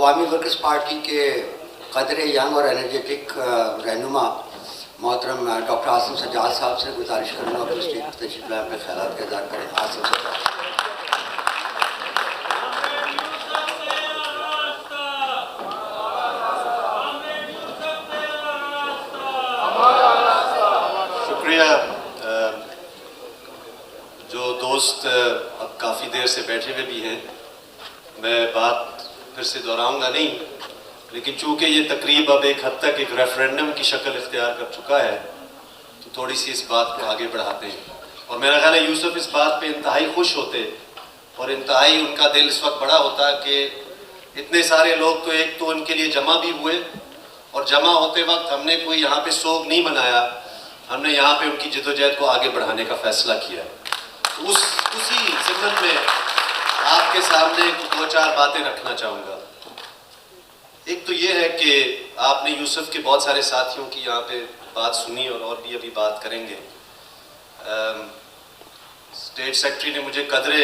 عوامی workers party کے قدر ینگ اور انرجیٹک رہنما محترم ڈاکٹر عاصم سجاد صاحب سے گزارش کروں گا کہ اسٹیج پر تشریف لائیں، اپنے خیالات کا اظہار کریں. عاصم سجاد. شکریہ. جو دوست اب کافی دیر سے بیٹھے ہوئے بھی ہیں، میں بات پھر سے دہراؤں گا نہیں، لیکن چونکہ یہ تقریب اب ایک حد تک ایک ریفرینڈم کی شکل اختیار کر چکا ہے تو تھوڑی سی اس بات کو آگے بڑھاتے ہیں. اور میرا خیال ہے یوسف اس بات پہ انتہائی خوش ہوتے اور انتہائی ان کا دل اس وقت بڑا ہوتا کہ اتنے سارے لوگ تو ایک تو ان کے لیے جمع بھی ہوئے، اور جمع ہوتے وقت ہم نے کوئی یہاں پہ سوگ نہیں منایا، ہم نے یہاں پہ ان کی جدوجہد کو آگے بڑھانے کا فیصلہ کیا. اسی ضمن میں آپ کے سامنے دو چار باتیں رکھنا چاہوں گا. ایک تو یہ ہے کہ آپ نے یوسف کے بہت سارے ساتھیوں کی یہاں پہ بات سنی اور بھی ابھی بات کریں گے. اسٹیٹ سیکرٹری نے مجھے قدرے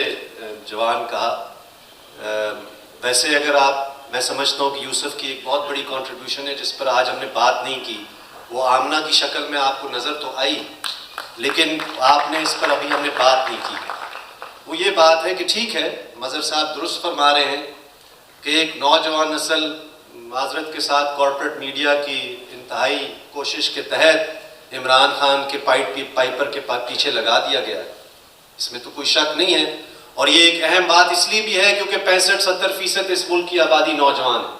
جوان کہا. ویسے اگر میں سمجھتا ہوں کہ یوسف کی ایک بہت بڑی کنٹریبیوشن ہے جس پر آج ہم نے بات نہیں کی، وہ آمنہ کی شکل میں آپ کو نظر تو آئی، لیکن آپ نے اس پر ابھی ہم نے بات نہیں کی. وہ یہ بات ہے کہ ٹھیک ہے، مظہر صاحب درست فرما رہے ہیں کہ ایک نوجوان نسل معذرت کے ساتھ کارپوریٹ میڈیا کی انتہائی کوشش کے تحت عمران خان کے پائپر کے پیچھے لگا دیا گیا ہے. اس میں تو کوئی شک نہیں ہے، اور یہ ایک اہم بات اس لیے بھی ہے کیونکہ 65-70% اس ملک کی آبادی نوجوان ہے.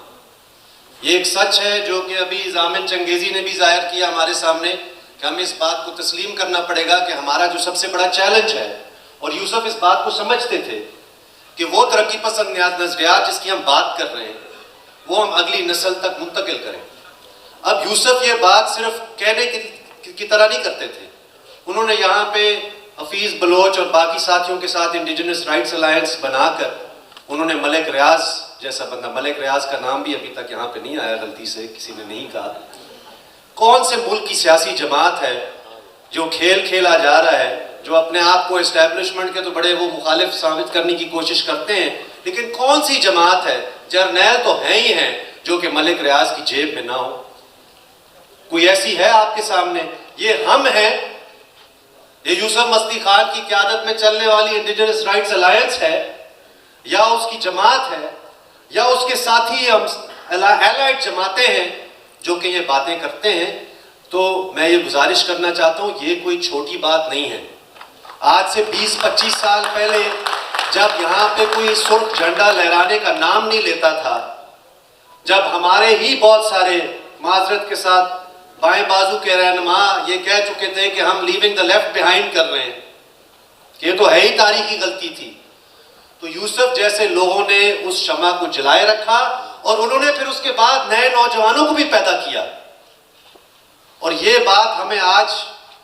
یہ ایک سچ ہے جو کہ ابھی ضامن چنگیزی نے بھی ظاہر کیا ہمارے سامنے کہ ہمیں اس بات کو تسلیم کرنا پڑے گا کہ ہمارا جو سب سے بڑا چیلنج ہے، اور یوسف اس بات کو سمجھتے تھے کہ وہ ترقی پسند نظریات جس کی ہم بات کر رہے ہیں وہ ہم اگلی نسل تک منتقل کریں. اب یوسف یہ بات صرف کہنے کی طرح نہیں کرتے تھے. انہوں نے یہاں پہ حفیظ بلوچ اور باقی ساتھیوں کے ساتھ انڈیجنس رائٹس الائنس بنا کر انہوں نے ملک ریاض جیسا بندہ، ملک ریاض کا نام بھی ابھی تک یہاں پہ نہیں آیا، غلطی سے کسی نے نہیں کہا. کون سے ملک کی سیاسی جماعت ہے جو کھیل کھیلا جا رہا ہے، جو اپنے آپ کو اسٹیبلشمنٹ کے تو بڑے وہ مخالف ثابت کرنے کی کوشش کرتے ہیں، لیکن کون سی جماعت ہے، جرنیل تو ہیں ہی ہیں، جو کہ ملک ریاض کی جیب میں نہ ہو؟ کوئی ایسی ہے آپ کے سامنے؟ یہ ہم ہیں، یہ یوسف مستی خان کی قیادت میں چلنے والی انڈیجنس رائٹس الائنس ہے، یا اس کی جماعت ہے، یا اس کے ساتھی ہم الائڈ جماعتیں ہیں جو کہ یہ باتیں کرتے ہیں. تو میں یہ گزارش کرنا چاہتا ہوں، یہ کوئی چھوٹی بات نہیں ہے. آج سے 20-25 سال پہلے جب یہاں پہ کوئی سرخ جھنڈا لہرانے کا نام نہیں لیتا تھا، جب ہمارے ہی بہت سارے معذرت کے ساتھ بائیں بازو کے رہنما یہ کہہ چکے تھے کہ ہم لیونگ دا لیفٹ بیہائنڈ کر رہے ہیں، کہ یہ تو ہے ہی تاریخی غلطی تھی، تو یوسف جیسے لوگوں نے اس شمع کو جلائے رکھا اور انہوں نے پھر اس کے بعد نئے نوجوانوں کو بھی پیدا کیا. اور یہ بات ہمیں آج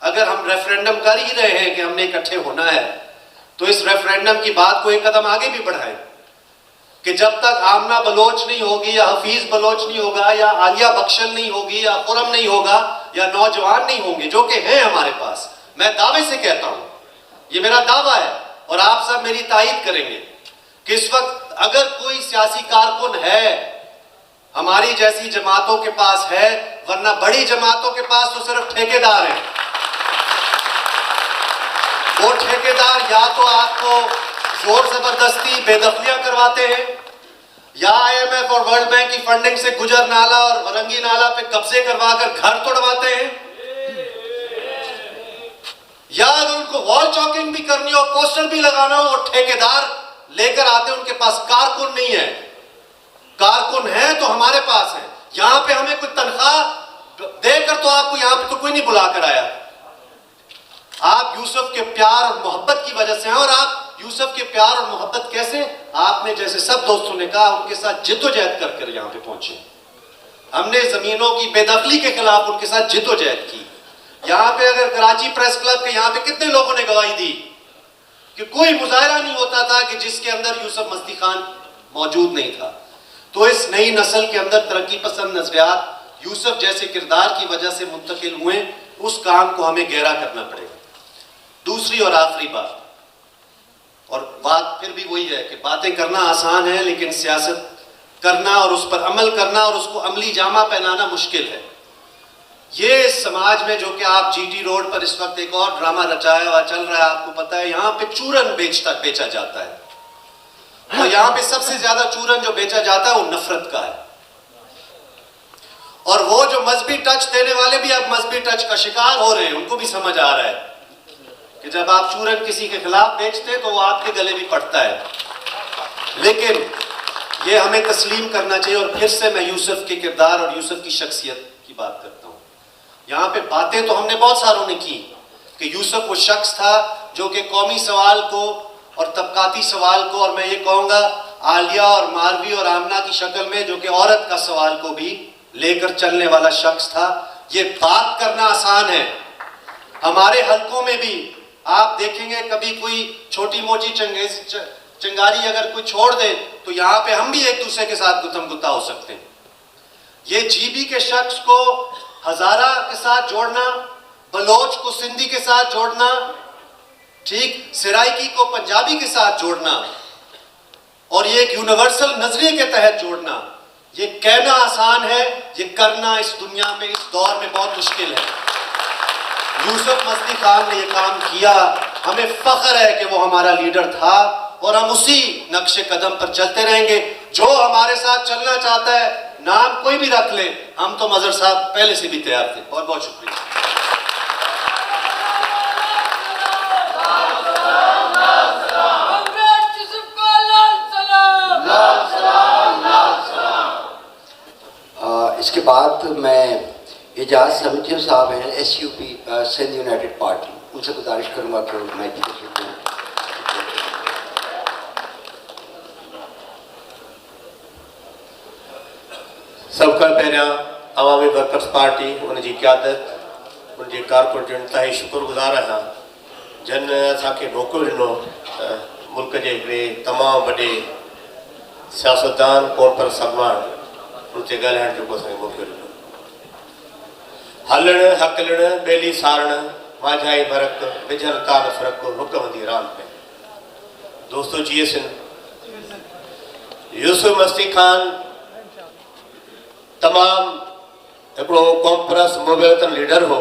اگر ہم ریفرینڈم کر ہی رہے ہیں کہ ہم نے اکٹھے ہونا ہے تو اس ریفرینڈم کی بات کو ایک قدم آگے بھی بڑھائیں کہ جب تک آمنہ بلوچ نہیں ہوگی، یا حفیظ بلوچ نہیں ہوگا، یا عالیہ بخشل نہیں ہوگی، یا خرم نہیں ہوگا، یا نوجوان نہیں ہوں گے جو کہ ہیں ہمارے پاس، میں دعوے سے کہتا ہوں، یہ میرا دعویٰ ہے اور آپ سب میری تائید کریں گے کہ اس وقت اگر کوئی سیاسی کارکن ہے ہماری جیسی جماعتوں کے پاس ہے، ورنہ بڑی جماعتوں کے پاس تو صرف ٹھیکیدار ہیں. وہ ٹھیکیدار یا تو آپ کو زور زبردستی بے دخلیاں کرواتے ہیں، یا IMF اور ورلڈ بینک کی فنڈنگ سے گجر نالہ اور ورنگی نالہ پہ قبضے کروا کر گھر توڑواتے ہیں، یا اگر ان کو وال چاکنگ بھی کرنی ہو، پوسٹر بھی لگانا ہو، وہ ٹھیکیدار لے کر آتے ہیں. ان کے پاس کارکن نہیں ہے. کارکن ہیں تو ہمارے پاس ہیں. یہاں پہ ہمیں کوئی تنخواہ دے کر تو آپ کو یہاں پہ تو کوئی نہیں بلا کر آیا. آپ یوسف کے پیار اور محبت کی وجہ سے ہیں. اور آپ یوسف کے پیار اور محبت کیسے؟ آپ نے جیسے سب دوستوں نے کہا ان کے ساتھ جد و جہد کر کر یہاں پہ پہنچے. ہم نے زمینوں کی بے دخلی کے خلاف ان کے ساتھ جد و جہد کی. یہاں پہ اگر کراچی پریس کلب کے یہاں پہ کتنے لوگوں نے گواہی دی کہ کوئی مظاہرہ نہیں ہوتا تھا کہ جس کے اندر یوسف مستی خان موجود نہیں تھا. تو اس نئی نسل کے اندر ترقی پسند نظریات یوسف جیسے کردار کی وجہ سے منتقل ہوئے. اس کام کو ہمیں گہرا کرنا پڑے گا. دوسری اور آخری بات، اور بات پھر بھی وہی ہے کہ باتیں کرنا آسان ہے لیکن سیاست کرنا اور اس پر عمل کرنا اور اس کو عملی جامہ پہنانا مشکل ہے. یہ سماج میں جو کہ آپ جی ٹی روڈ پر اس وقت ایک اور ڈرامہ رچایا ہوا چل رہا ہے, آپ کو پتہ ہے یہاں پہ چورن بیچا جاتا ہے, اور یہاں پہ سب سے زیادہ چورن جو بیچا جاتا ہے وہ نفرت کا ہے. اور وہ جو مذہبی ٹچ دینے والے بھی اب مذہبی ٹچ کا شکار ہو رہے ہیں, ان کو بھی سمجھ آ رہا ہے کہ جب آپ چورن کسی کے خلاف بیچتے تو وہ آپ کے گلے بھی پڑتا ہے. لیکن یہ ہمیں تسلیم کرنا چاہیے. اور پھر سے میں یوسف کے کردار اور یوسف کی شخصیت کی بات کرتا ہوں. یہاں پہ باتیں تو ہم نے بہت ساروں نے کی کہ یوسف وہ شخص تھا جو کہ قومی سوال کو اور طبقاتی سوال کو, اور میں یہ کہوں گا عالیہ اور ماروی اور آمنہ کی شکل میں جو کہ عورت کا سوال کو بھی لے کر چلنے والا شخص تھا. یہ بات کرنا آسان ہے. ہمارے حلقوں میں بھی آپ دیکھیں گے کبھی کوئی چھوٹی موٹی چنگاری اگر کوئی چھوڑ دے تو یہاں پہ ہم بھی ایک دوسرے کے ساتھ گتم گتا ہو سکتے ہیں. یہ جی بی کے شخص کو ہزارہ کے ساتھ جوڑنا, بلوچ کو سندھی کے ساتھ جوڑنا, ٹھیک, سرائکی کو پنجابی کے ساتھ جوڑنا, اور یہ ایک یونیورسل نظریے کے تحت جوڑنا, یہ کہنا آسان ہے, یہ کرنا اس دنیا میں اس دور میں بہت مشکل ہے. یوسف مصطفی خان نے یہ کام کیا. ہمیں فخر ہے کہ وہ ہمارا لیڈر تھا اور ہم اسی نقش قدم پر چلتے رہیں گے. جو ہمارے ساتھ چلنا چاہتا ہے نام کوئی بھی رکھ لے, ہم تو مظہر صاحب پہلے سے بھی تیار تھے. بہت بہت شکریہ. اس کے بعد میں اعجاز سمجھو صاحب ہیں S U P Sindh United Party, ان سے گزارش کروں گا کہ میں بھی تشریف لوں. سب کا پہلا عوامی ورکرز پارٹی ان کی قیادت ان کے کارپوریٹن تائی شکر گزار ہاں جن اصل موقع ڈنو ملک کے ہکڑے تمام وڈے سیاستدان کانفرنس اگوان ان سے ڳالهائڻ جو اصل موقع ڈنو. ہلن ہکلن بیلی سارن ماجھائی برق بجھن تان فرق حکم دی ران پہ. دوستو جی سن یوسف مصطفی خان تمام ایکڑو کانفرنس موبیلتن لیڈر ہو.